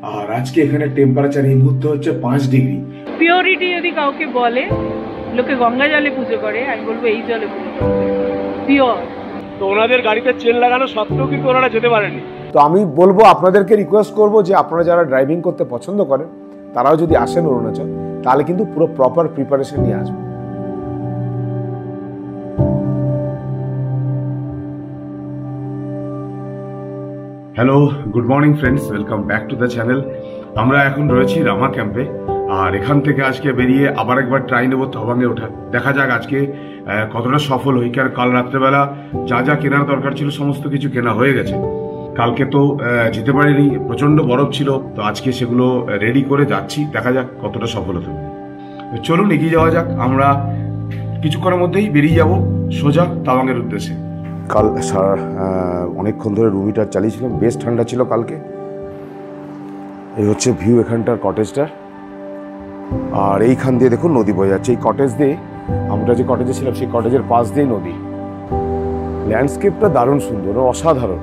আর আজকে এখানে টেম্পারেচার এই মুহূর্তে হচ্ছে 5 ডিগ্রি। পিওরিটি যদি কাউকে বলে, লোকে গঙ্গা জলে পুজো করে, আমি বলবো এই জলে পুজো করবে, পিওর। তো ওনাদের গাড়িতে চেন লাগানো সত্ত্বেও কিন্তু ওনারা যেতে পারেনি। তো আমি বলবো, আপনাদেরকে রিকোয়েস্ট করব যে আপনারা যারা ড্রাইভিং করতে পছন্দ করেন তারাও যদি আসেন অরুণাচল, তাহলে কিন্তু পুরো প্রপার প্রিপারেশন নিয়ে আসবেন। Hello, good morning friends, welcome back to the channel. আমরা এখন রয়েছি রামা ক্যাম্পে, আর এখান থেকে আজকে বেরিয়ে আবার একবার ট্রাই নেবো তবাঙে ওঠার। দেখা যাক আজকে কতটা সফল হই, কারণ কাল রাত্রেবেলা যা যা কেনার দরকার ছিল সমস্ত কিছু কেনা হয়ে গেছে। কালকে তো যেতে পারিনি, প্রচন্ড বরফ ছিল, তো আজকে সেগুলো রেডি করে যাচ্ছি, দেখা যাক কতটা সফল হতে পারি। চলুন এগিয়ে যাওয়া যাক। আমরা কিছুক্ষণের মধ্যেই বেরিয়ে যাব সোজা তাওয়াংয়ের উদ্দেশ্যে। কাল অনেকক্ষণ ধরে রুম হিটার চালিয়েছিলাম, বেশ ঠান্ডা ছিল কালকে। এই হচ্ছে ভিউ এখানটার কটেজটার, আর এইখান দিয়ে দেখুন নদী বয়ে যাচ্ছে। এই কটেজ দিয়ে, আমরা যে কটেজে ছিলাম সেই কটেজের পাশ দিয়ে নদী। ল্যান্ডস্কেপটা দারুণ সুন্দর, অসাধারণ।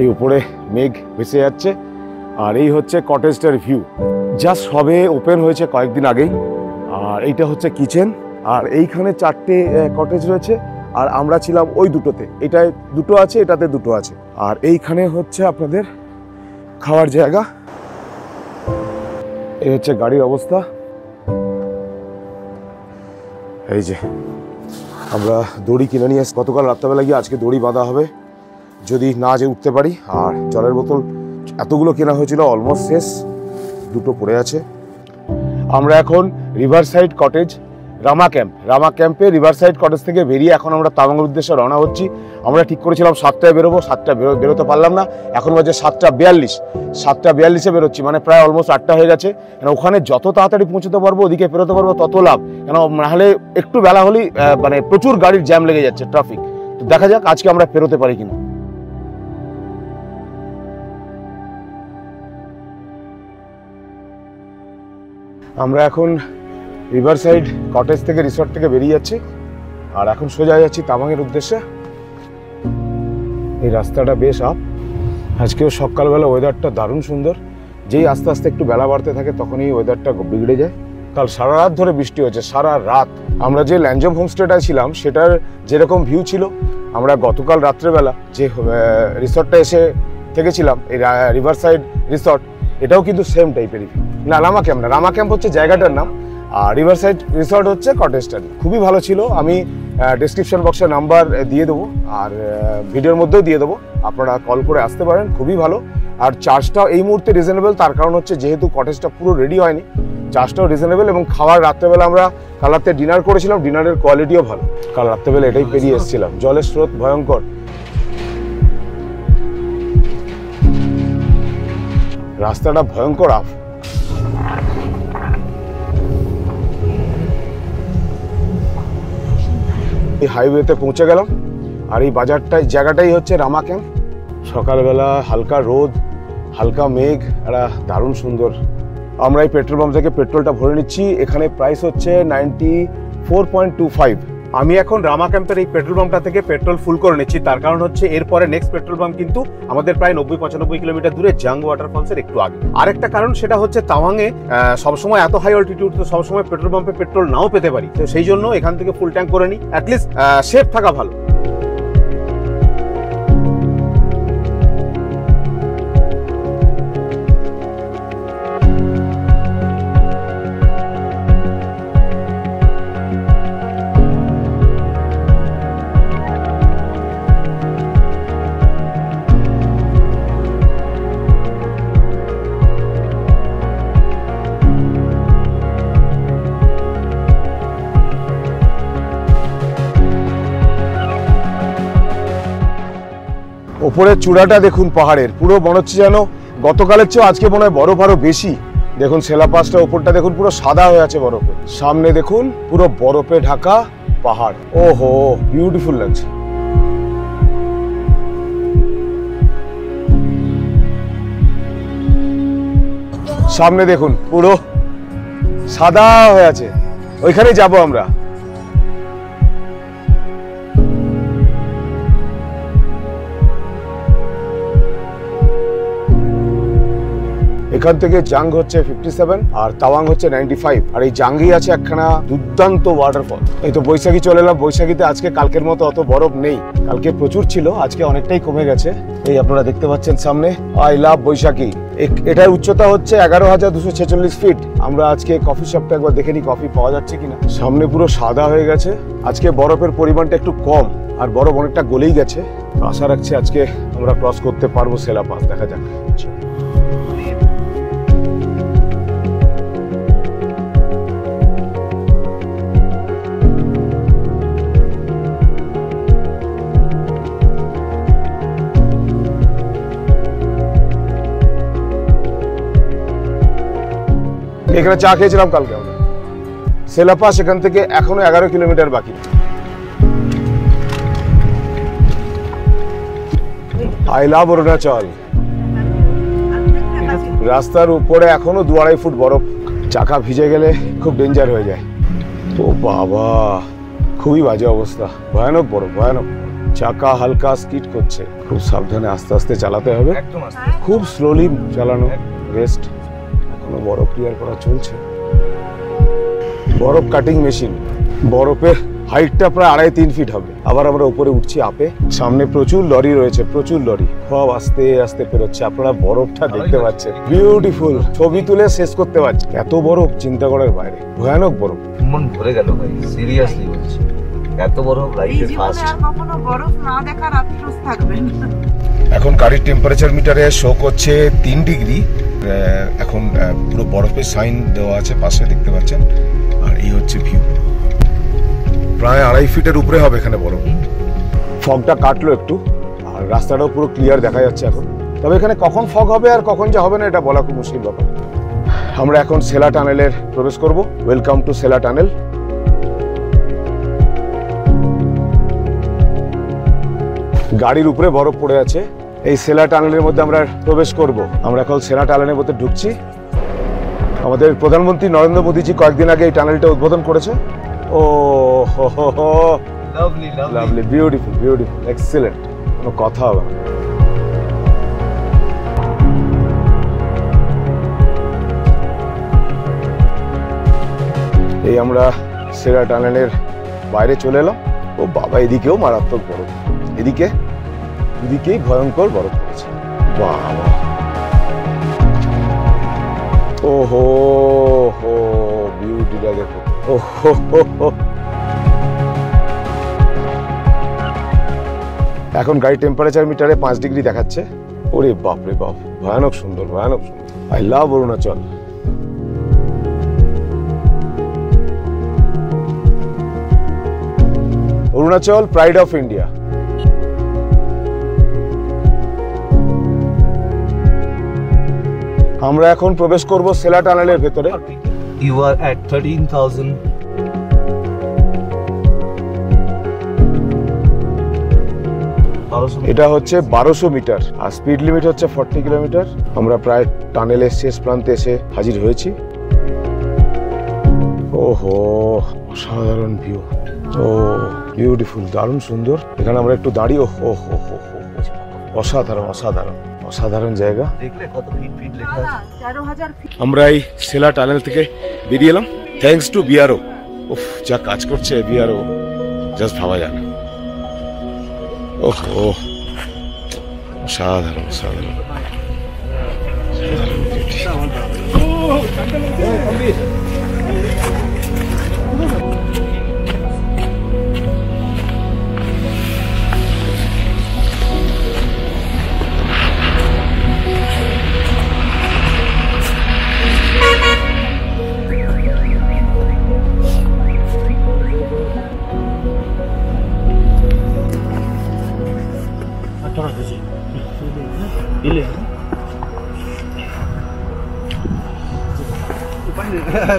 এই উপরে মেঘ ভেসে যাচ্ছে, আর এই হচ্ছে কটেজটার ভিউ। জাস্ট সবে ওপেন হয়েছে কয়েকদিন আগেই। আর এইটা হচ্ছে কিচেন, আর এইখানে 4টে কটেজ রয়েছে, আর আমরা ছিলাম ওই দুটোতে। এটায় দুটো আছে, এটাতে দুটো আছে। আর এইখানে হচ্ছে আপনাদের খাওয়ার জায়গা। এই হচ্ছে গাড়ির অবস্থা। এই যে আমরা দড়ি কিনে নিয়ে এসে গতকাল রাত্রেবেলা গিয়ে আজকে দড়ি বাঁধা হবে, যদি না যে উঠতে পারি। আর জলের বোতল এতগুলো কেনা হয়েছিল, অলমোস্ট শেষ, দুটো পড়ে আছে। আমরা এখন রিভার সাইড কটেজ রামা ক্যাম্পে রিভার সাইড কটেজ থেকে বেরিয়ে এখন আমরা তাওয়াংয়ের উদ্দেশ্যে রওনা হচ্ছি। আমরা ঠিক করেছিলাম 7টায় বেরোবো, 7টায় বেরোতে পারলাম না। এখন বাজে 7টা 42 বেরোচ্ছি, মানে প্রায় অলমোস্ট 8টা হয়ে গেছে। কেন ওখানে যত তাড়াতাড়ি পৌঁছতে পারবো, ওদিকে বেরোতে পারবো, তত লাভ। কেন নাহলে একটু বেলা হলেই মানে প্রচুর গাড়ির জ্যাম লেগে যাচ্ছে, ট্রাফিক। তো দেখা যাক আজকে আমরা বেরোতে পারি কিনা। আমরা এখন রিভার সাইড কটেজ থেকে, রিসর্ট থেকে বেরিয়ে যাচ্ছি, আর এখন সোজা যাচ্ছি তাওয়াংয়ের উদ্দেশ্যে। এই রাস্তাটা বেশ আপ। আজকেও সকালবেলা ওয়েদারটা দারুণ সুন্দর। যেই আস্তে আস্তে একটু বেলা বাড়তে থাকে তখনই ওয়েদারটা বিগড়ে যায়। কাল সারা রাত ধরে বৃষ্টি হয়েছে, সারা রাত। আমরা যে ল্যান্ডজম হোমস্টেটায় ছিলাম সেটার যেরকম ভিউ ছিল, আমরা গতকাল রাত্রেবেলা যে রিসর্টটা এসে থেকেছিলাম, এই রিভার সাইড রিসর্ট, এটাও কিন্তু সেম টাইপেরই। না, রামা ক্যাম্প হচ্ছে জায়গাটার নাম, আর রিভার সাইড রিসর্ট হচ্ছে কটেজটা। খুবই ভালো ছিল। আমি ডেসক্রিপশন বক্সে নাম্বার দিয়ে দেবো, আর ভিডিওর মধ্যেও দিয়ে দেবো, আপনারা কল করে আসতে পারেন। খুবই ভালো। আর চার্জটাও এই মুহূর্তে রিজনেবল, তার কারণ হচ্ছে যেহেতু কটেজটা পুরো রেডি হয়নি, চার্জটাও রিজনেবল। এবং খাওয়ার রাত্রেবেলা আমরা কাল রাতে ডিনার করেছিলাম, ডিনারের কোয়ালিটিও ভালো। কাল রাত্রেবেলা এটাই পেরিয়ে এসেছিলাম। জলের স্রোত ভয়ঙ্কর, রাস্তাটা ভয়ঙ্কর আপ। এই হাইওয়েতে পৌঁছে গেলাম, আর এই জায়গাটাই হচ্ছে রামা ক্যাম্প। সকালবেলা হালকা রোদ, হালকা মেঘ, একটা দারুণ সুন্দর। আমরা এই পেট্রোল পাম্প থেকে পেট্রোলটা ভরে নিচ্ছি। এখানে প্রাইস হচ্ছে 94.25। আমি এখন রামা ক্যাম্পের এই পেট্রোল পাম্পটা থেকে পেট্রোল ফুল করে নিচ্ছি, তার কারণ হচ্ছে এরপরে নেক্সট পেট্রোল পাম্প কিন্তু আমাদের প্রায় 90-95 কিলোমিটার দূরে জাং ওয়াটারফলসের একটু আগে। আরেকটা কারণ, সেটা হচ্ছে তাওয়াংয়ে সবসময় এত হাই অল্টিটিউড, তো সবসময় পেট্রোল পাম্পে পেট্রোল নাও পেতে পারি। তো সেই জন্য এখান থেকে ফুল ট্যাঙ্ক করে নিই, অ্যাটলিস্ট সেফ থাকা ভালো। ওপরের চূড়াটা দেখুন পাহাড়ের, পুরো মনে হচ্ছে যেন গতকালের চেয়েও আজকে মনে হয় বরফ আরো বেশি। দেখুন সেলাপাসটা ওপরটা দেখুন পুরো সাদা হয়ে আছে বরফে। সামনে দেখুন পুরো বরফে ঢাকা পাহাড়। ওহো, বিউটিফুল লাগছে। সামনে দেখুন পুরো সাদা হয়ে আছে, ওইখানে যাব আমরা। এখান থেকে জাং হচ্ছে 57 আর তাওয়াং হচ্ছে 95। আর এই জাঙ্গি আছে একখানা দুর্দান্ত ওয়াটারফল। এই তো বৈশাখী চলে এলাম। বৈশাখীতে আজকে কালকের মতো অত বরফ নেই, কালকে প্রচুর ছিল, আজকে অনেকটাই কমে গেছে। এই আপনারা দেখতে পাচ্ছেন সামনে আই লাভ বৈশাখী। এটার উচ্চতা হচ্ছে 11,246 ফিট। আমরা আজকে কফি শপটা একবার দেখে নিই কফি পাওয়া যাচ্ছে কিনা। সামনে পুরো সাদা হয়ে গেছে, আজকে বরফের পরিমাণটা একটু কম আর বরফ অনেকটা গলেই গেছে। আশা রাখছি আজকে আমরা ক্রস করতে পারবো সেলা পাস, দেখা যাক। এখানে চা খেয়েছিলাম কালকে আমরা। সেলা পাস এখান থেকে এখনো 11 কিলোমিটার বাকি। I love Arunachal. রাস্তার উপরে এখনো 2-2.5 ফুট বরফ, চাকা ভিজে গেলে খুব ডেঞ্জার হয়ে যায়। ও বাবা, খুবই বাজে অবস্থা, ভয়ানক বরফ, ভয়ানক। চাকা হালকা স্কিড করছে, খুব সাবধানে আস্তে আস্তে চালাতে হবে, খুব স্লোলি চালানো বেস্ট। এখনো বরফ ক্লিয়ার করা চলছে। বরফ কাটিং মেশিন, বরফের হাইটটা প্রায় 2.5-3 ফিট হবে। আবার আমরা উপরে উঠছি আপে। সামনে প্রচুর লরি রয়েছে, প্রচুর লরি, সব আস্তে আস্তে পেরোচ্ছে। আপনারা বরফটা দেখতে পাচ্ছেন, বিউটিফুল। ছবি তুলে শেষ করতে পারছি, এত বরফ চিন্তা করার বাইরে, ভয়ানক বরফ। মন ভরে গেল ভাই, সিরিয়াসলি বলছি, এত বরফ লাইফে ফার্স্ট। কখনো বরফ না দেখার আফসোস থাকবে না। এখন গাড়ির টেম্পারেচার মিটারে শো করছে 3 ডিগ্রি। এখন পুরো বরফের সাইন দেওয়া আছে পাশে, দেখতে পাচ্ছেন। আর এই হচ্ছে ভিউ, প্রায় 2.5 ফিটের উপরে হবে এখানে বরফ। ফগটা কাটলো একটু, আর রাস্তাটাও পুরো ক্লিয়ার দেখা যাচ্ছে এখন। তবে এখানে কখন ফগ হবে আর কখন যা হবে না এটা বলা খুব মুশকিল ব্যাপার। আমরা এখন সেলা টানেলের প্রবেশ করব। Welcome to Sela tunnel. গাড়ির উপরে বরফ পড়ে আছে। এই সেলা টানেলের মধ্যে আমরা প্রবেশ করব। আমরা এখন সেলা টানেলের মধ্যে ঢুকছি। আমাদের প্রধানমন্ত্রী নরেন্দ্র মোদীজি কয়েকদিন আগে এই টানেলটা উদ্বোধন করেছে। ও হো হো হো, lovely lovely, beautiful, beautiful, excellent, কোনো কথা হবে না। এই আমরা সেলা টানেলের বাইরে চলে এলাম। ও বাবা, এদিকেও মারাত্মক বরফ, এদিকেই ভয়ঙ্কর বরফ পড়েছে। বাবা, ও হো হো, বিউটিটা দেখো। ও হো হো হো। এখন গাড়ির টেম্পারেচার মিটারে 5 ডিগ্রি দেখাচ্ছে। ওরে বাপ রে বাপ, ভয়ানক সুন্দর, ভয়ানক সুন্দর। I love Arunachal. Arunachal, pride of India. আমরা এখন প্রবেশ করব সেলা টানেলের ভেতরে। ইউ আর এট 13,000। এটা হচ্ছে 1200 মিটার আর স্পিড লিমিট হচ্ছে 40 কিলোমিটার। আমরা প্রায় টানেলের শেষ প্রান্তে এসে হাজির হয়েছি। ওহো, অসাধারণ ভিউ। ও বিউটিফুল, দারুণ সুন্দর। এখানে আমরা একটু দাঁড়িয়ে, ও হো হো হো, অসাধারণ, অসাধারণ, অসাধারণ জায়গা। দেখলে কত ফিট ফিট লেখা আছে। 13,000 ফিট। আমরা এই সেলা টানেল থেকে বেরিয়ে এলাম থ্যাঙ্কস টু বিআরও। উফ, যা কাজ করছে বিআরও, জাস্ট ভাবা যায় না। ওহো, অসাধারণ, অসাধারণ।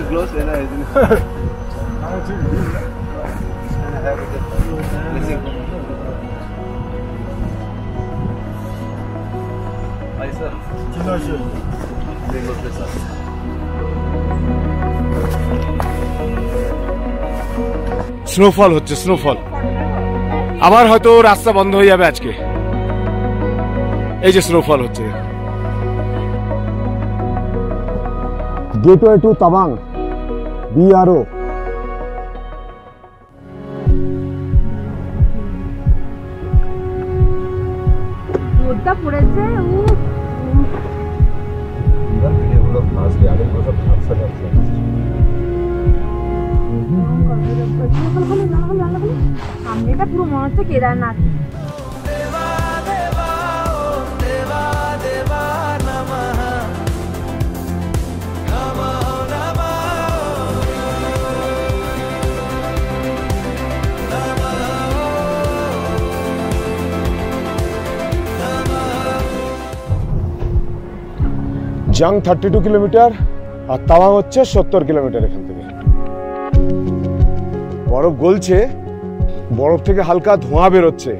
Close है ना इसमें। भाई सर, স্নোফল হচ্ছে, স্নোফল। আবার হয়তো রাস্তা বন্ধ হয়ে যাবে আজকে। এই যে স্নোফল হচ্ছে, গেটওয়ে টু তাওয়াং BRO। রোদটা পড়েছে ভিডিওগুলো ফার্স্ট আগে সব ঝাপসা ঝাপসা সামনেটা পুরো মনে হচ্ছে কেদারনাথ। জাং 32 কিলোমিটার আর তাওয়াং হচ্ছে 70 কিলোমিটার এখান থেকে। বরফ গলছে, বরফ থেকে হালকা ধোঁয়া বেরোচ্ছে।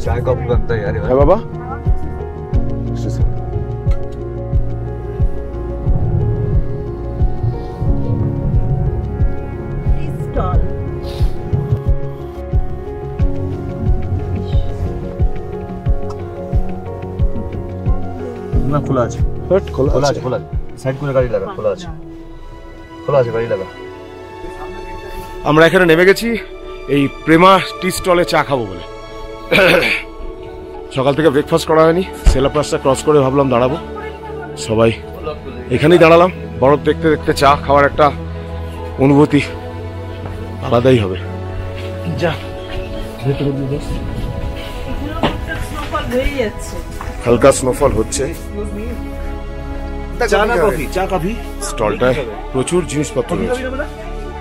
चाय कॉफी बनता है यार। হ্যাঁ বাবা, স্টল ना खुला আছে, খোলা আছে, খোলা আছে। সাইড করে গাড়ি লাগা, খোলা আছে, খোলা আছে গাড়ি লাগা। আমরা এখানে নেমে গেছি এই প্রেমা টি স্টলে চা খাবো বলে। সকাল থেকে ব্রেকফাস্ট করা হয়নি, সেলাপাসটা ক্রস করে ভাবলাম দাঁড়াবো, সবাই এখানেই দাঁড়ালাম। বরফ দেখতে দেখতে চা খাওয়ার একটা অনুভূতি আলাদাই হবে। যা স্নোফল হয়ে যাচ্ছে। হালকা স্নোফল হচ্ছে। চা না কফি? চা কফি। স্টলটায় প্রচুর জিনিসপত্র রয়েছে।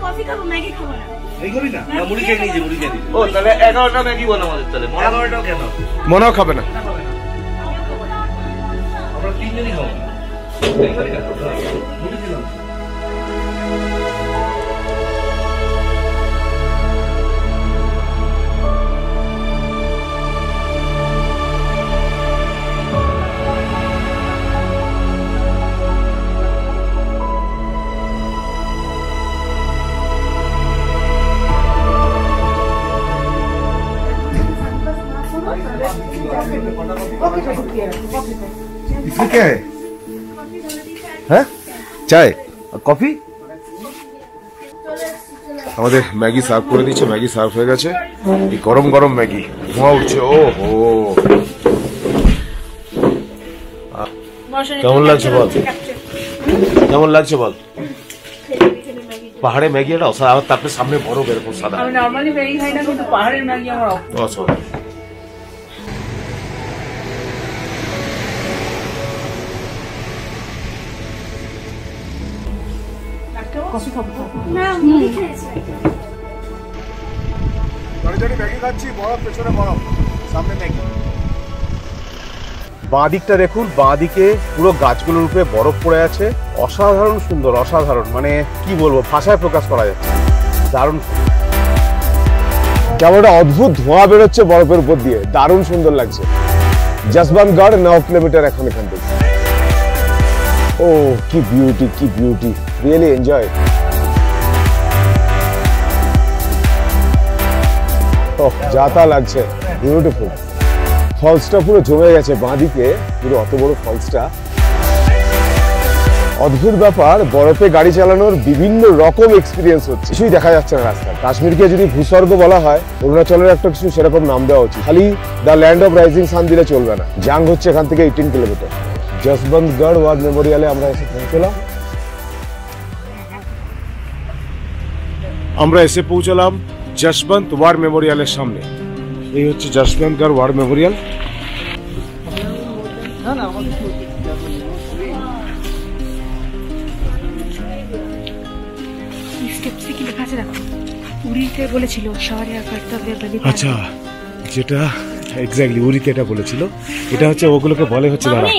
কফি খাবো, ম্যাগি খাবো না। এই করি না, মুড়ি খেয়ে নিয়েছি, মুড়ি খেয়ে নিয়েছি। ও তাহলে 11টা ম্যাগি বানাও আমাদের তাহলে। 11টাও কেন? মনেও খাবে না। আমরা তিনজনই খাবো। এই করি না, মুড়ি দিলাম। इसमें क्या है? হ্যাঁ, চাই কফি। আমাদের ম্যাগি সার্ভ করে দিচ্ছে, ম্যাগি সার্ভ হয়ে গেছে। এই গরম গরম ম্যাগি, ধোঁয়া উঠছে। ও হো, কেমন লাগছে বল? কেমন লাগছে বল? পাহাড়ে ম্যাগি এটা অসাধারণ, আবার তারপরে সামনে বরফ এরকম সাদা। আমি নর্মালি ম্যাগি খাই না, কিন্তু পাহাড়ের ম্যাগি আমার অসাধারণ। কফি খাবো। ম্যাগি খাচ্ছি, বরফ পেছনে বরফ, সামনে ম্যাগি। বাঁ দিকটা দেখুন, বাঁ দিকে পুরো গাছগুলোর উপরে বরফ পড়ে আছে। অসাধারণ সুন্দর, অসাধারণ, মানে কি বলবো, ভাষায় প্রকাশ করা যাচ্ছে। দারুণ, কেমন একটা অদ্ভুত ধোঁয়া বেরোচ্ছে বরফের উপর দিয়ে, দারুণ সুন্দর লাগছে। জসবন্তগড় 9 কিলোমিটার এখন এখান থেকে। ও কি বিউটি, কি বিউটি, রিয়েলি এনজয়। যাতা লাগছে, বিউটিফুল। ফলসটা পুরো জমে গেছে বাঁদিকে, পুরো অত বড় ফলসটা। অদ্ভুত ব্যাপার, বরফে গাড়ি চালানোর বিভিন্ন রকম এক্সপিরিয়েন্স হচ্ছে, কিছুই দেখা যাচ্ছে না রাস্তায়। কাশ্মীরকে যদি ভূস্বর্গ বলা হয়, অরুণাচলের একটা কিছু সেরকম নাম দেওয়া উচিত। খালি the land of rising sun দিলে চলবে না। জাং হচ্ছে এখান থেকে 18 কিলোমিটার। জসবন্তগড় ওয়ার মেমোরিয়ালে আমরা এসে পৌঁছলাম। আমরা এসে পৌঁছলাম জসবন্ত ওয়ার মেমোরিয়ালের সামনে। এই হচ্ছে জসবন্তগড় ওয়ার মেমোরিয়াল। আচ্ছা, যেটা এক্স্যাক্টলি উড়িতে এটা বলেছিল, এটা হচ্ছে ওগুলোকে বলে হচ্ছে, দাঁড়া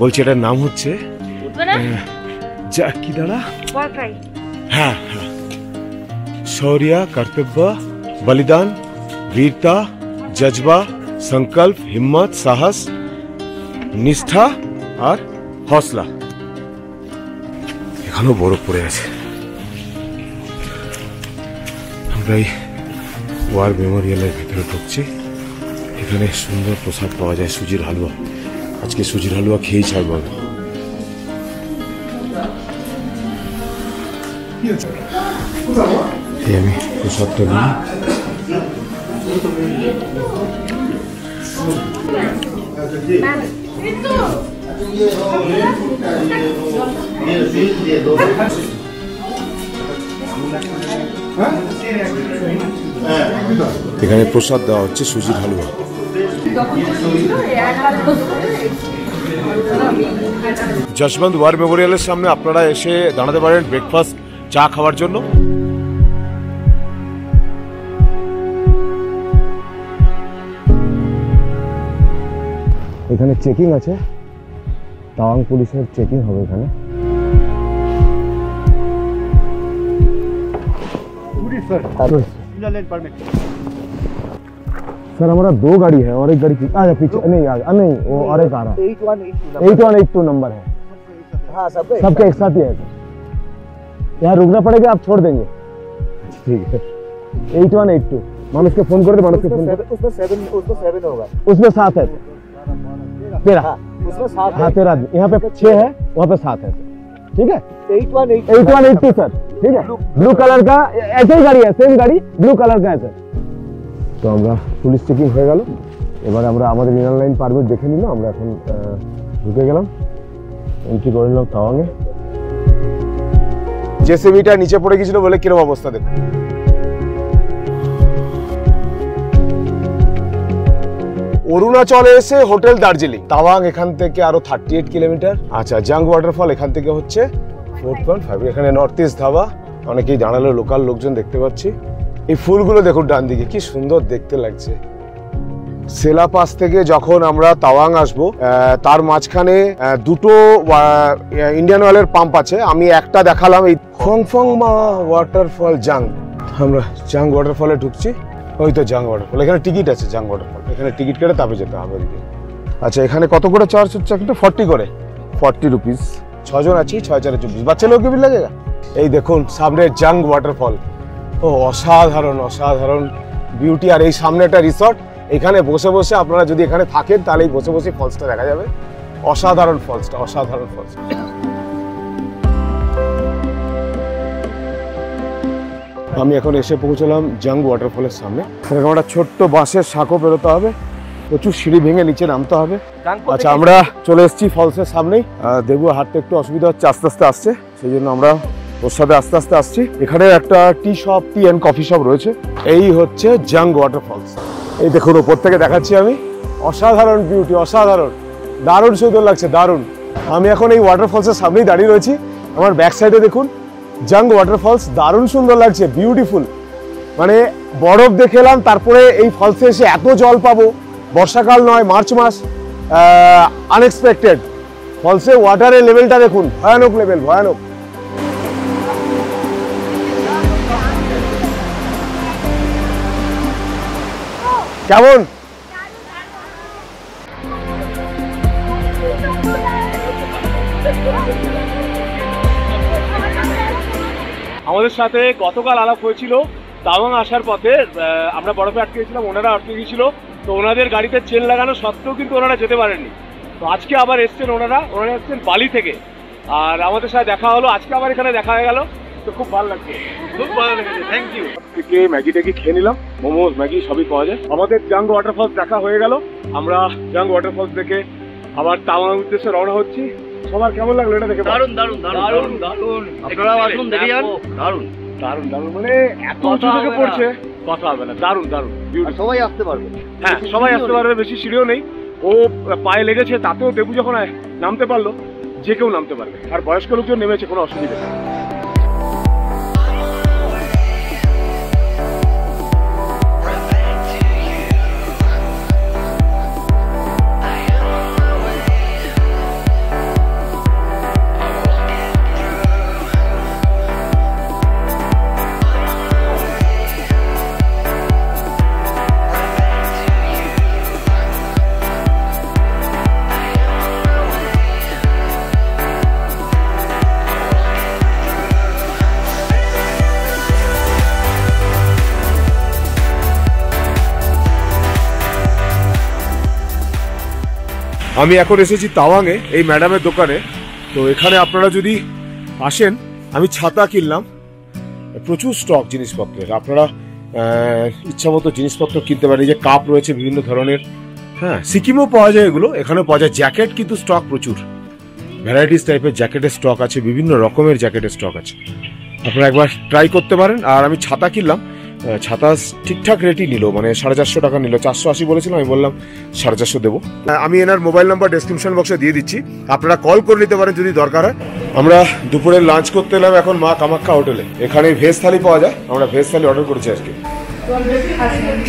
বলছি, এটার নাম হচ্ছে কি দাঁড়া, হ্যাঁ হ্যাঁ, শৌর্য, কর্তব্য, বলিদান, वीरता, जज्बा, संकल्प, हिम्मत, साहस, निष्ठा और हौसला। এখনো বরফ পড়ে আছে। আমরা এই ওয়ার মেমোরিয়ালের ভেতরে ঢুকছি। এখানে সুন্দর প্রসাদ পাওয়া যায়, সুজির হালুয়া। আজকে সুজির হালুয়া খেয়েই ছাড়বো। আমি প্রসাদটা নিই। এখানে প্রসাদ দেওয়া হচ্ছে সুজির হালুয়া। যশবন্ত ওয়ার মেমোরিয়ালের সামনে আপনারা এসে দাঁড়াতে পারেন ব্রেকফাস্ট চা খাওয়ার জন্য। এখানে চেকিং আছে, তাওয়াং পুলিশের চেকিং হবে এখানে। सर हमारा 2 गाड़ी है और एक गाड़ी आजा पीछे नहीं नहीं वो और एक आ रहा है 8182 नंबर है। हाँ सबके एक साथ ही है। यहाँ रुकना पड़ेगा, आप छोड़ देंगे? ठीक है 8182 मानुष के फोन कर दे। मानुष के फोन उसमें 7 होगा, उसमें 7 है तेरा, उसमें 7 हाँ तेरा। यहाँ पे 6 है, वहाँ पे 7 है। ठीक है 8182 सर। ठीक है ब्लू कलर का ऐसे ही गाड़ी है, सेम गाड़ी ब्लू कलर का है सर। তো আমরা পুলিশ চেকিং হয়ে গেল, এবার আমরা আমাদের ইনার লাইন পারমিট দেখে নিলাম। আমরা এখন ঢুকে গেলাম, এন্ট্রি করে নিলাম তাওয়াংয়ে। জেসিবিটা নিচে পড়ে গিয়েছিল বলে কিরকম অবস্থা দেখুন। অরুণাচলে এসে হোটেল দার্জিলিং। তাওয়াং এখান থেকে আরো 38 কিলোমিটার। আচ্ছা জাং ওয়াটারফল এখান থেকে হচ্ছে 4.5। এখানে নর্থ ইস্ট ধাবা, অনেকেই দাঁড়ালো, লোকাল লোকজন দেখতে পাচ্ছি। এই ফুলগুলো দেখুন ডান দিকে কি সুন্দর দেখতে লাগছে। সেলা পাস থেকে যখন আমরা তাওয়াং আসবো তার মাঝখানে দুটো ইন্ডিয়ান অয়েলের পাম্প আছে। আমি একটা দেখালাম এই ফংফং মা ওয়াটারফল জাং। আমরা জাং ওয়াটারফলে ঢুকছি, ওই তো জাং ওয়াটারফল। এখানে টিকিট আছে জাং ওয়াটারফল, এখানে টিকিট কেটে তারপরে যেতে হবে এদিকে। আচ্ছা এখানে কত করে চার্জ হচ্ছে? একটা 40 করে, 40 রুপিস। 6 জন আছি, 6 4 24। বাচ্চা লোককে भी लगेगा। এই দেখুন সামনে জাং ওয়াটারফল। ও অসাধারণ অসাধারণ বিউটি। আর এই সামনে একটা রিসর্ট, এখানে বসে বসে আপনারা যদি এখানে থাকেন তাহলে এই বসে বসে ফলসটা দেখা যাবে। অসাধারণ ফলসটা, অসাধারণ ফলস। আমি এখন এসে পৌঁছলাম জাং ওয়াটারফলের সামনে। এরকম একটা ছোট্ট বাঁশের সাঁকো পেরোতে হবে, প্রচুর সিঁড়ি ভেঙে নিচে নামতে হবে। আচ্ছা আমরা চলে এসেছি ফলসের সামনেই। দেবু হাঁটতে একটু অসুবিধা হচ্ছে, আস্তে আস্তে আসছে, সেই জন্য আমরা ওর সাথে আস্তে আস্তে আসছি। এখানে একটা টি shop, T and coffee shop রয়েছে। এই হচ্ছে জাং ওয়াটারফলস। এই দেখুন ওপর থেকে দেখাচ্ছি আমি। অসাধারণ বিউটি, অসাধারণ, দারুণ সুন্দর লাগছে, দারুণ। আমি এখন এই ওয়াটারফলসের সামনেই দাঁড়িয়ে রয়েছি। আমার ব্যাক সাইডে দেখুন জাং ওয়াটারফলস, দারুণ সুন্দর লাগছে, বিউটিফুল। মানে বরফ দেখে এলাম, তারপরে এই ফলসে এসে এত জল পাবো, বর্ষাকাল নয়, মার্চ মাস, আনএক্সপেক্টেড। ফলসে ওয়াটারের লেভেলটা দেখুন, ভয়ানক লেভেল, ভয়ানক। কেমন? আমাদের সাথে গতকাল আলাপ হয়েছিল তাওয়াং আসার পথে। আমরা বরফে আটকে গেছিলাম, ওনারা আটকে গিয়েছিল। তো ওনাদের গাড়িতে চেন লাগানো সত্ত্বেও কিন্তু ওনারা যেতে পারেননি। তো আজকে আবার এসছেন ওনারা এসছেন বালি থেকে। আর আমাদের সাথে দেখা হলো, আজকে আবার এখানে দেখা হয়ে গেল। তো খুব ভালো লাগছে, খুব ভালো লেগেছে। Thank you. থেকে ম্যাগি ট্যাগি খেয়ে নিলাম, মোমোজ ম্যাগি সবই পাওয়া যায়। আমাদের জাং ওয়াটারফলস দেখা হয়ে গেল। আমরা জাং ওয়াটারফলস দেখে আবার তাওয়াং উদ্দেশ্যে রওনা হচ্ছি। সবার কেমন লাগলো এটা দেখে? দারুণ দারুণ দারুণ দারুণ। আপনারা আসুন, দেখে যান। দারুণ দারুণ দারুণ, মানে এত উঁচু থেকে পড়ছে, কথা হবে না। দারুণ দারুণ, সবাই আসতে পারবে। হ্যাঁ সবাই আসতে পারবে, বেশি সিঁড়িও নেই। ও পায়ে লেগেছে, তাতেও দেবু যখন নামতে পারলো, যে কেউ নামতে পারবে। আর বয়স্ক লোকজন নেমেছে, কোনো অসুবিধা নেই। আমি এখন এসেছি তাওয়াংয়ে, এই ম্যাডামের দোকানে। তো এখানে আপনারা যদি আসেন, আমি ছাতা কিনলাম, প্রচুর স্টক জিনিসপত্রের, আপনারা ইচ্ছা মতো জিনিসপত্র কিনতে পারেন। এই যে কাপ রয়েছে বিভিন্ন ধরনের, হ্যাঁ সিকিমও পাওয়া যায়, এগুলো এখানেও পাওয়া যায়। জ্যাকেট কিন্তু স্টক প্রচুর, ভ্যারাইটিস টাইপের জ্যাকেটের স্টক আছে, বিভিন্ন রকমের জ্যাকেটের স্টক আছে, আপনারা একবার ট্রাই করতে পারেন। আর আমি ছাতা কিনলাম, ছাতা ঠিকঠাক রেটই নিল, মানে 450 টাকা নিল, 480 বলেছিলাম, আমি বললাম 450 দেবো। আমি এনার মোবাইল নাম্বার ডেসক্রিপশন বক্সে দিয়ে দিচ্ছি, আপনারা কল করে নিতে পারেন যদি দরকার হয়। আমরা দুপুরে লাঞ্চ করতে এলাম এখন মা কামাখ্যা হোটেলে। এখানে ভেজ থালি পাওয়া যায়, আমরা ভেজ থালি অর্ডার করেছি আজকে।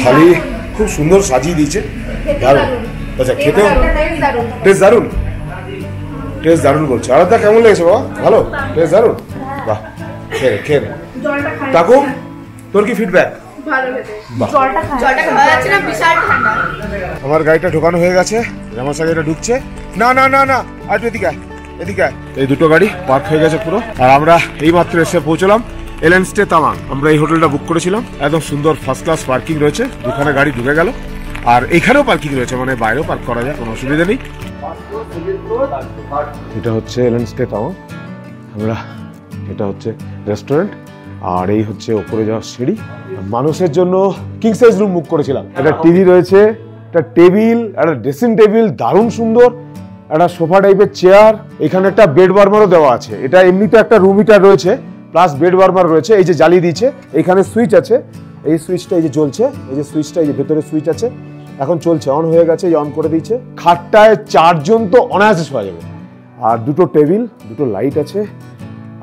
থালি খুব সুন্দর সাজিয়ে দিয়েছে, দারুণ। আচ্ছা খেতেও টেস্ট দারুণ, টেস্ট দারুণ বলছে। আর কেমন লেগেছে বাবা? ভালো টেস্ট, দারুণ, বাহ। খেয়ে খেয়ে কাকু তোর কি ফিডব্যাক? আমার গাড়িটা ঢোকানো হয়ে গেছে, রামাসা গাড়িটা ঢুকছে। না না না না, আর এদিকে এদিকে। এই দুটো গাড়ি পার্ক হয়ে গেছে পুরো। আর আমরা এই মাত্র এসে পৌঁছলাম এলেন স্টে তামাং। আমরা এই হোটেলটা বুক করেছিলাম, একদম সুন্দর ফার্স্ট ক্লাস পার্কিং রয়েছে, দুখানে গাড়ি ঢুকে গেল। আর এখানেও পার্কিং রয়েছে, মানে বাইরেও পার্ক করা যায়, কোনো অসুবিধা নেই। এটা হচ্ছে এলেন স্টে তামাং। আমরা এটা হচ্ছে রেস্টুরেন্ট, আর এই হচ্ছে ওপরে যাওয়ার সিঁড়ি। মানুষের জন্য কিং সাইজ রুম বুক করেছিলাম। একটা টিভি রয়েছে, একটা টেবিল, একটা ড্রেসিং টেবিল দারুণ সুন্দর, একটা সোফা টাইপের চেয়ার, এখানে একটা বেড ওয়ার্মারও দেওয়া আছে। এটা এমনিতে একটা রুম হিটার রয়েছে প্লাস বেড ওয়ার্মার রয়েছে, এই যে জ্বালিয়ে দিয়েছে। এখানে সুইচ আছে, এই সুইচটা এই যে জ্বলছে, এই যে সুইচটা, এই যে ভেতরে সুইচ আছে, এখন চলছে, অন হয়ে গেছে, এই অন করে দিয়েছে। খাটটায় 4 জন তো অনায়াসে শোয়া যাবে। আর দুটো টেবিল, দুটো লাইট আছে,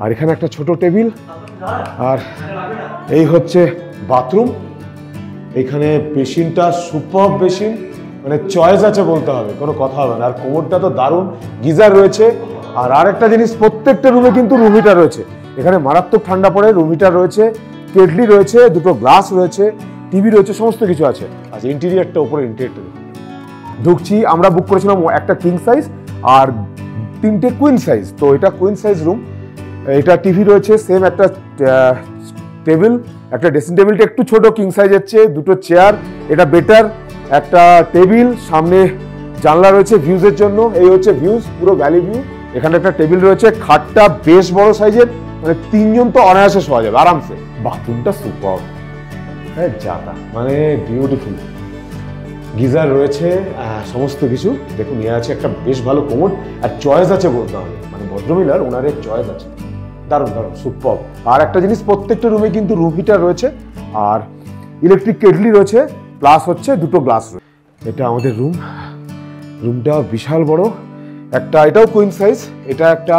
আর এখানে একটা ছোট টেবিল। আর এই হচ্ছে বাথরুম, এখানে বেসিনটা সুপার বেসিন, মানে চয়েস আছে বলতে হবে, কোনো কথা হবে না। আর কোমরটা তো দারুণ, গিজার রয়েছে। আর আরেকটা জিনিস, প্রত্যেকটা রুমে কিন্তু রুম হিটার রয়েছে। এখানে মারাত্মক ঠান্ডা পড়ে, রুম হিটার রয়েছে, কেটলি রয়েছে, দুটো গ্লাস রয়েছে, টিভি রয়েছে, সমস্ত কিছু আছে। আচ্ছা ইন্টেরিয়ারটা উপরে, ইন্টেরিয়ারটা ঢুকছি। আমরা বুক করেছিলাম একটা কিং সাইজ আর 3টে কুইন সাইজ, তো এটা কুইন সাইজ রুম। এটা টিভি রয়েছে, সেম একটা টেবিল, একটা ড্রেসিং টেবিলটা একটু ছোট কিং সাইজের চেয়ে, দুটো চেয়ার, এটা বেটার, একটা টেবিল, সামনে জানলা রয়েছে ভিউজের জন্য, এই হচ্ছে ভিউজ, পুরো ভ্যালি ভিউ। এখানে একটা টেবিল রয়েছে, খাটটা বেশ বড় সাইজের, মানে 3 জন তো অনায়াসে শোয়া যাবে আরামসে। বাথরুমটা সুপার, হ্যাঁ জাতা, মানে বিউটিফুল, গিজার রয়েছে, সমস্ত কিছু দেখুন। ইয়ে আছে একটা বেশ ভালো কোমোড, আর চয়েস আছে বলতে হবে, মানে ভদ্রমহিলার ওনারের চয়েস আছে, দারুণ দারুণ সুপার। আর একটা জিনিস, প্রত্যেকটা রুমে কিন্তু রুম হিটার রয়েছে, আর ইলেকট্রিক কেটলি রয়েছে, প্লাস হচ্ছে দুটো গ্লাস রয়েছে। এটা আমাদের রুম, রুমটা বিশাল বড়, একটা এটাও কুইন সাইজ, এটা একটা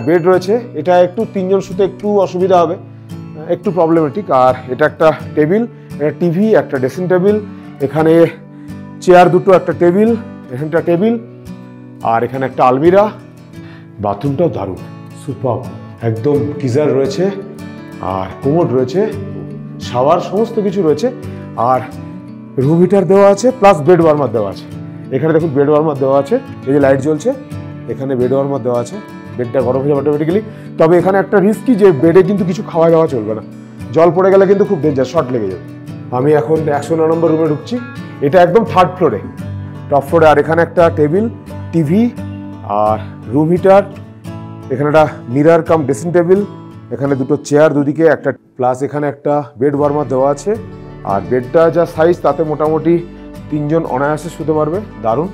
বেড রয়েছে, এটা একটু 3 জন শুতে একটু অসুবিধা হবে, একটু প্রবলেমেটিক। আর এটা একটা টেবিল, এটা টিভি, একটা ড্রেসিং টেবিল, এখানে চেয়ার দুটো, একটা টেবিল, এখানটা টেবিল, আর এখানে একটা আলমিরা। বাথরুমটাও দারুণ সুপার, একদম গিজার রয়েছে, আর কোমোড রয়েছে, শাওয়ার, সমস্ত কিছু রয়েছে। আর রুম হিটার দেওয়া আছে, প্লাস বেড ওয়ার্মার দেওয়া আছে। এখানে দেখুন বেড ওয়ার্মার দেওয়া আছে, এই যে লাইট জ্বলছে, এখানে বেড ওয়ার্মার দেওয়া আছে। বেডটা গরম হয়ে যাবে অটোমেটিক্যালি, তবে এখানে একটা রিস্কি যে বেডে কিন্তু কিছু খাওয়া দাওয়া চলবে না, জল পড়ে গেলে কিন্তু খুব ডেঞ্জার, শর্ট লেগে যাবে। আমি এখন 109 নম্বর রুমে ঢুকছি, এটা একদম 3rd ফ্লোরে, টপ ফ্লোরে। আর এখানে একটা টেবিল, টিভি, আর রুম হিটার, এখানে একটা মিরার কাম ড্রেসিং টেবিল, এখানে দুটো চেয়ার দুদিকে, একটা প্লাস এখানে একটা বেড ওয়ার্মার দেওয়া আছে। আর বেডটা যা সাইজ তাতে মোটামুটি 3 জন অনায়াসে শুতে পারবে, দারুণ,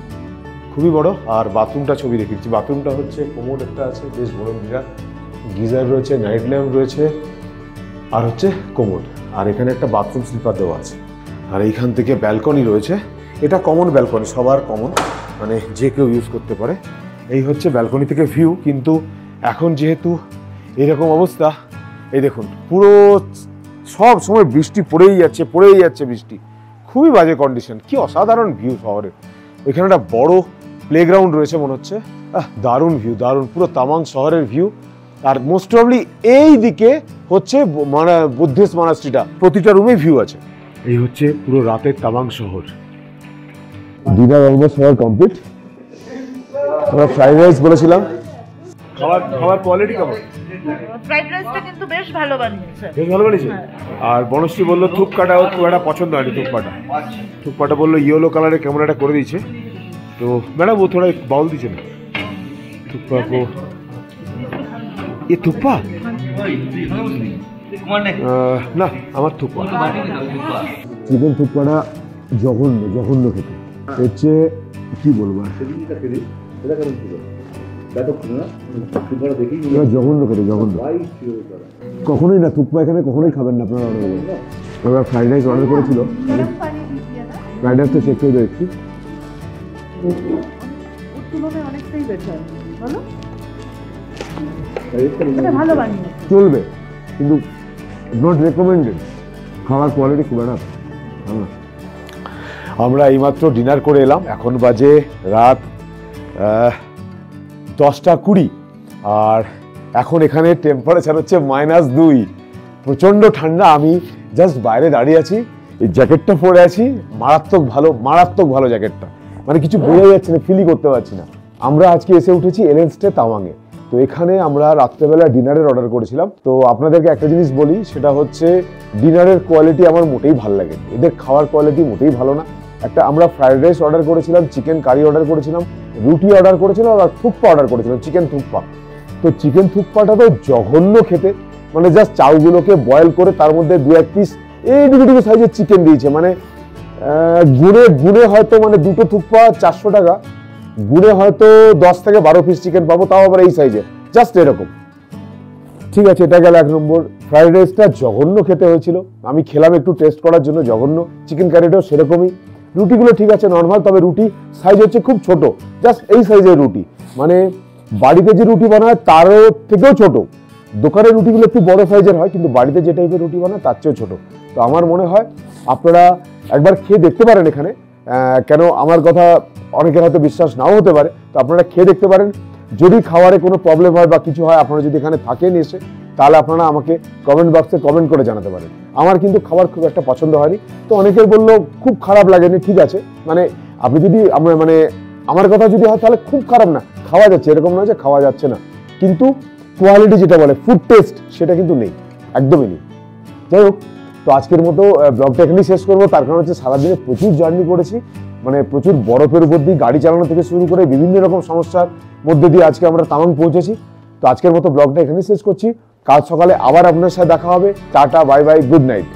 খুবই বড়। আর বাথরুমটা ছবি দেখিয়েছি, বাথরুমটা হচ্ছে কোমোড একটা আছে, বেশ বড় মিরার, গিজার রয়েছে, নাইট ল্যাম্প রয়েছে, আর হচ্ছে কোমোড। আর এখানে একটা বাথরুম স্লিপার দেওয়া আছে। আর এইখান থেকে ব্যালকনি রয়েছে, এটা কমন ব্যালকনি, সবার কমন, মানে যে কেউ ইউজ করতে পারে। এই হচ্ছে ব্যালকনি থেকে ভিউ। কিন্তু এখন যেহেতু এরকম অবস্থা, এই দেখুন পুরো সব সময় বৃষ্টি পড়েই যাচ্ছে বৃষ্টি, খুবই বাজে কন্ডিশন। কি অসাধারণ ভিউ শহরের, ওইখানে একটা বড় প্লেগ্রাউন্ড রয়েছে মনে হচ্ছে, দারুণ ভিউ, দারুণ, পুরো তামাং শহরের ভিউ। আর মোস্ট প্রবলি এই দিকে হচ্ছে মানে বুদ্ধিস্ট মনাস্ট্রিটা, প্রতিটা রুমে ভিউ আছে। এই হচ্ছে পুরো রাতের তামাং শহর। ডিনার অলমোস্ট হওয়ার কমপ্লিট। আমরা ফ্রাইড রাইস বলেছিলাম, খাবার কোয়ালিটি কেমন? ফ্রাইড রাইসটা কিন্তু বেশ ভালো বানিয়েছে, বেশ ভালো বানিয়েছে। আর বনশ্রী বললো থুপকাটা ওর খুব একটা পছন্দ হয়নি, থুপকাটা বললো ইয়েলো কালারে কেমন একটা করে দিয়েছে। তো ম্যাডাম ও থোড়া বাউল দিচ্ছে না থুপকা কো, ये थुप्पा না আমার থুকপা। চিকেন থুকপাটা জঘন্য জঘন্য খেতে, হচ্ছে কি বলবো জঘন্য খেতে জঘন্য। কখনোই না থুকপা এখানে কখনোই খাবেন না আপনারা। অর্ডার করবেন, আমরা ফ্রাইড রাইস অর্ডার করেছিল, ফ্রাইড রাইস তো চেক করে দেখছি চলবে, কিন্তু নট রেকমেন্ডেড। খাওয়ার কোয়ালিটি খুব একটা ভালো। আমরা এইমাত্র ডিনার করে এলাম, এখন বাজে রাত 10:20, আর এখন এখানে টেম্পারেচার হচ্ছে -2, প্রচণ্ড ঠান্ডা। আমি জাস্ট বাইরে দাঁড়িয়ে আছি, এই জ্যাকেটটা পরে আছি, মারাত্মক ভালো জ্যাকেটটা, মানে কিছু বোঝা যাচ্ছে না, ফিলই করতে পারছি না। আমরা আজকে এসে উঠেছি এলেন স্টে তাওয়াংয়ে। তো এখানে আমরা রাত্রেবেলা ডিনারের অর্ডার করেছিলাম। তো আপনাদেরকে একটা জিনিস বলি, সেটা হচ্ছে ডিনারের কোয়ালিটি আমার মোটেই ভালো লাগে, এদের খাওয়ার কোয়ালিটি মোটেই ভালো না। আমরা ফ্রাইড রাইস অর্ডার করেছিলাম, চিকেন কারি অর্ডার করেছিলাম, রুটি অর্ডার করেছিলাম, আর থুকপা অর্ডার করেছিলাম, চিকেন থুকপা। তো চিকেন থুকপাটা তো জঘন্য খেতে, মানে জাস্ট চাউগুলোকে বয়েল করে তার মধ্যে 2-1 পিস এইটুকু সাইজের চিকেন দিয়েছে, মানে গুনে হয়তো মানে দুটো থুকপা 400 টাকা, গুনে হয়তো 10 থেকে 12 পিস চিকেন পাবো, তাও আবার এই সাইজের, জাস্ট এরকম। ঠিক আছে, এটা গেল 1 নম্বর। ফ্রাইড রাইসটা জঘন্য খেতে হয়েছিল, আমি খেলাম একটু টেস্ট করার জন্য, জঘন্য। চিকেন কারিটাও সেরকমই। রুটিগুলো ঠিক আছে, নর্মাল, তবে রুটি সাইজ হচ্ছে খুব ছোট, জাস্ট এই সাইজের রুটি, মানে বাড়িতে যে রুটি বানায় তারও থেকেও ছোট। দোকানের রুটিগুলো একটু বড় সাইজের হয়, কিন্তু বাড়িতে যে টাইপের রুটি বানায় তার চেয়েও ছোট। তো আমার মনে হয় আপনারা একবার খেয়ে দেখতে পারেন এখানে, কেন আমার কথা অনেকের হয়তো বিশ্বাস নাও হতে পারে, তো আপনারা খেয়ে দেখতে পারেন। যদি খাওয়ারে কোনো প্রবলেম হয় বা কিছু হয়, আপনারা যদি এখানে থাকেন এসে, তাহলে আপনারা আমাকে কমেন্ট বক্সে কমেন্ট করে জানাতে পারেন। আমার কিন্তু খাবার খুব একটা পছন্দ হয়নি, তো অনেকের বললো খুব খারাপ লাগেনি। ঠিক আছে, মানে আপনি যদি মানে আমার কথা যদি হয় তাহলে খুব খারাপ না, খাওয়া যাচ্ছে, এরকম নয় যে খাওয়া যাচ্ছে না, কিন্তু কোয়ালিটি যেটা বলে ফুড টেস্ট, সেটা কিন্তু নেই, একদমই নেই। যাই হোক, তো আজকের মতো ব্লগটা এখানেই শেষ করবো। তার কারণ হচ্ছে সারাদিনে প্রচুর জার্নি করেছি, মানে প্রচুর বরফের উপর দিয়ে গাড়ি চালানো থেকে শুরু করে বিভিন্ন রকম সমস্যার মধ্যে দিয়ে আজকে আমরা তাওয়াং পৌঁছেছি। তো আজকের মতো ব্লগটা এখানেই শেষ করছি। কাল সকালে আবার আপনার সাথে দেখা হবে। Tata, bye bye, good night.